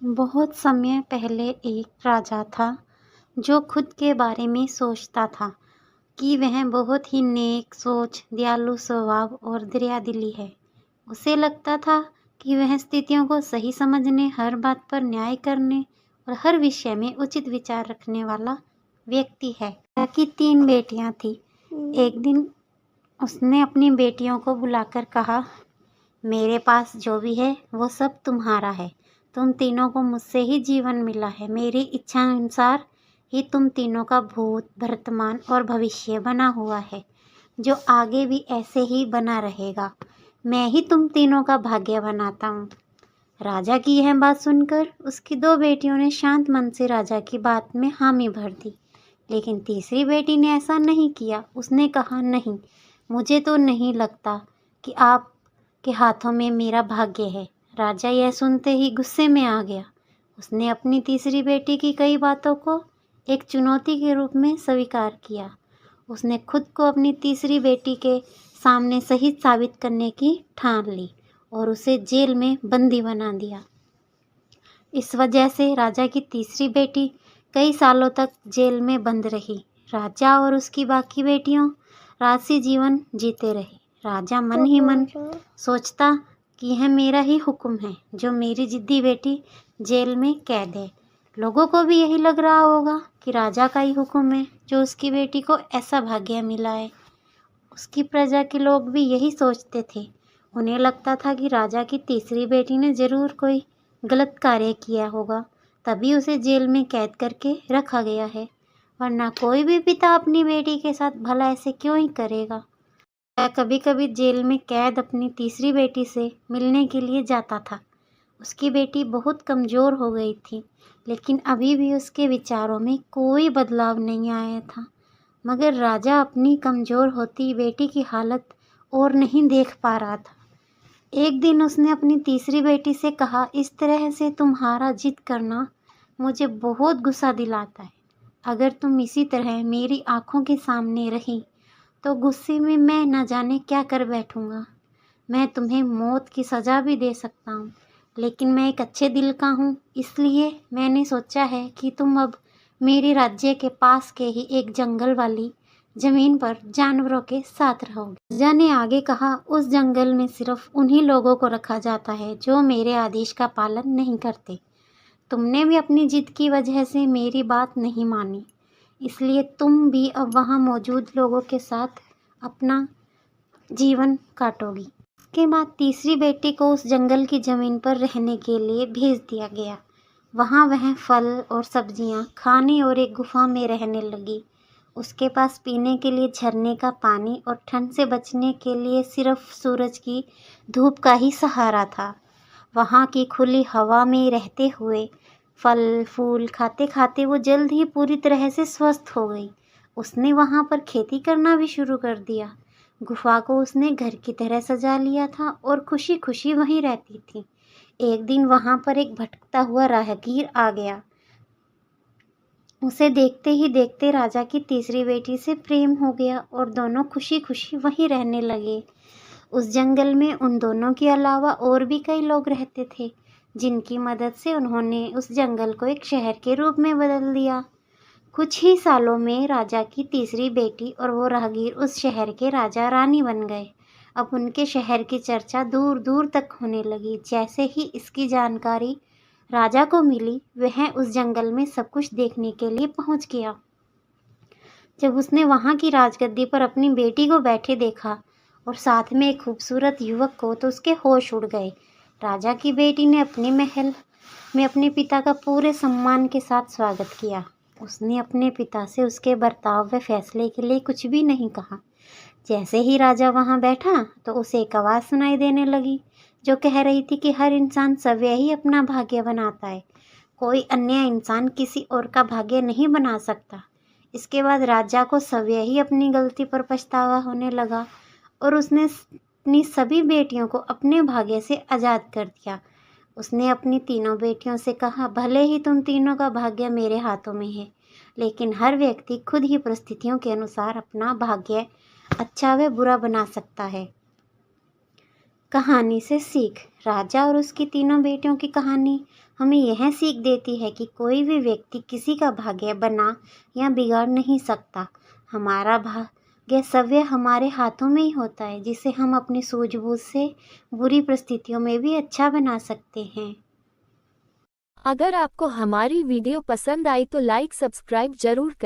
बहुत समय पहले एक राजा था जो खुद के बारे में सोचता था कि वह बहुत ही नेक सोच, दयालु स्वभाव और दरियादिली है। उसे लगता था कि वह स्थितियों को सही समझने, हर बात पर न्याय करने और हर विषय में उचित विचार रखने वाला व्यक्ति है। की 3 बेटियां थीं। एक दिन उसने अपनी बेटियों को बुलाकर कहा, मेरे पास जो भी है वो सब तुम्हारा है। तुम तीनों को मुझसे ही जीवन मिला है। मेरी इच्छा अनुसार ही तुम तीनों का भूत, वर्तमान और भविष्य बना हुआ है, जो आगे भी ऐसे ही बना रहेगा। मैं ही तुम तीनों का भाग्य बनाता हूँ। राजा की यह बात सुनकर उसकी 2 बेटियों ने शांत मन से राजा की बात में हामी भर दी। लेकिन तीसरी बेटी ने ऐसा नहीं किया। उसने कहा, नहीं, मुझे तो नहीं लगता कि आप के हाथों में मेरा भाग्य है। राजा यह सुनते ही गुस्से में आ गया। उसने अपनी तीसरी बेटी की कई बातों को एक चुनौती के रूप में स्वीकार किया। उसने खुद को अपनी तीसरी बेटी के सामने सही साबित करने की ठान ली और उसे जेल में बंदी बना दिया। इस वजह से राजा की तीसरी बेटी कई सालों तक जेल में बंद रही। राजा और उसकी बाकी बेटियों राजसी जीवन जीते रहे। राजा मन ही मन सोचता कि यह मेरा ही हुक्म है जो मेरी जिद्दी बेटी जेल में कैद है। लोगों को भी यही लग रहा होगा कि राजा का ही हुक्म है जो उसकी बेटी को ऐसा भाग्य मिला है। उसकी प्रजा के लोग भी यही सोचते थे। उन्हें लगता था कि राजा की तीसरी बेटी ने जरूर कोई गलत कार्य किया होगा, तभी उसे जेल में कैद करके रखा गया है, वरना कोई भी पिता अपनी बेटी के साथ भला ऐसे क्यों ही करेगा। कभी कभी जेल में कैद अपनी तीसरी बेटी से मिलने के लिए जाता था। उसकी बेटी बहुत कमज़ोर हो गई थी, लेकिन अभी भी उसके विचारों में कोई बदलाव नहीं आया था। मगर राजा अपनी कमज़ोर होती बेटी की हालत और नहीं देख पा रहा था। एक दिन उसने अपनी तीसरी बेटी से कहा, इस तरह से तुम्हारा जिद करना मुझे बहुत गुस्सा दिलाता है। अगर तुम इसी तरह मेरी आंखों के सामने रही तो गुस्से में मैं न जाने क्या कर बैठूंगा। मैं तुम्हें मौत की सज़ा भी दे सकता हूँ, लेकिन मैं एक अच्छे दिल का हूँ, इसलिए मैंने सोचा है कि तुम अब मेरे राज्य के पास के ही एक जंगल वाली ज़मीन पर जानवरों के साथ रहोगे। राजा ने आगे कहा, उस जंगल में सिर्फ उन्हीं लोगों को रखा जाता है जो मेरे आदेश का पालन नहीं करते। तुमने भी अपनी जिद की वजह से मेरी बात नहीं मानी, इसलिए तुम भी अब वहाँ मौजूद लोगों के साथ अपना जीवन काटोगी। इसके बाद तीसरी बेटी को उस जंगल की ज़मीन पर रहने के लिए भेज दिया गया। वहाँ वह फल और सब्जियाँ खाने और एक गुफा में रहने लगी। उसके पास पीने के लिए झरने का पानी और ठंड से बचने के लिए सिर्फ सूरज की धूप का ही सहारा था। वहाँ की खुली हवा में रहते हुए फल फूल खाते खाते वो जल्द ही पूरी तरह से स्वस्थ हो गई। उसने वहाँ पर खेती करना भी शुरू कर दिया। गुफा को उसने घर की तरह सजा लिया था और खुशी खुशी वहीं रहती थी। एक दिन वहाँ पर एक भटकता हुआ राहगीर आ गया। उसे देखते ही देखते राजा की तीसरी बेटी से प्रेम हो गया और दोनों खुशी खुशी वहीं रहने लगे। उस जंगल में उन दोनों के अलावा और भी कई लोग रहते थे, जिनकी मदद से उन्होंने उस जंगल को एक शहर के रूप में बदल दिया। कुछ ही सालों में राजा की तीसरी बेटी और वो राहगीर उस शहर के राजा रानी बन गए। अब उनके शहर की चर्चा दूर दूर तक होने लगी। जैसे ही इसकी जानकारी राजा को मिली, वह उस जंगल में सब कुछ देखने के लिए पहुंच गया। जब उसने वहां की राजगद्दी पर अपनी बेटी को बैठे देखा और साथ में एक खूबसूरत युवक को, तो उसके होश उड़ गए। राजा की बेटी ने अपने महल में अपने पिता का पूरे सम्मान के साथ स्वागत किया। उसने अपने पिता से उसके बर्ताव व फैसले के लिए कुछ भी नहीं कहा। जैसे ही राजा वहां बैठा तो उसे एक आवाज़ सुनाई देने लगी, जो कह रही थी कि हर इंसान स्वयं ही अपना भाग्य बनाता है, कोई अन्य इंसान किसी और का भाग्य नहीं बना सकता। इसके बाद राजा को स्वयं ही अपनी गलती पर पछतावा होने लगा और उसने अपनी सभी बेटियों को अपने भाग्य से आज़ाद कर दिया। उसने अपनी तीनों बेटियों से कहा, भले ही तुम तीनों का भाग्य मेरे हाथों में है, लेकिन हर व्यक्ति खुद ही परिस्थितियों के अनुसार अपना भाग्य अच्छा व बुरा बना सकता है। कहानी से सीख। राजा और उसकी तीनों बेटियों की कहानी हमें यह सीख देती है कि कोई भी व्यक्ति किसी का भाग्य बना या बिगाड़ नहीं सकता। हमारा भाग्य सवय हमारे हाथों में ही होता है, जिसे हम अपनी सूझबूझ से बुरी परिस्थितियों में भी अच्छा बना सकते हैं। अगर आपको हमारी वीडियो पसंद आई तो लाइक सब्सक्राइब जरूर करें।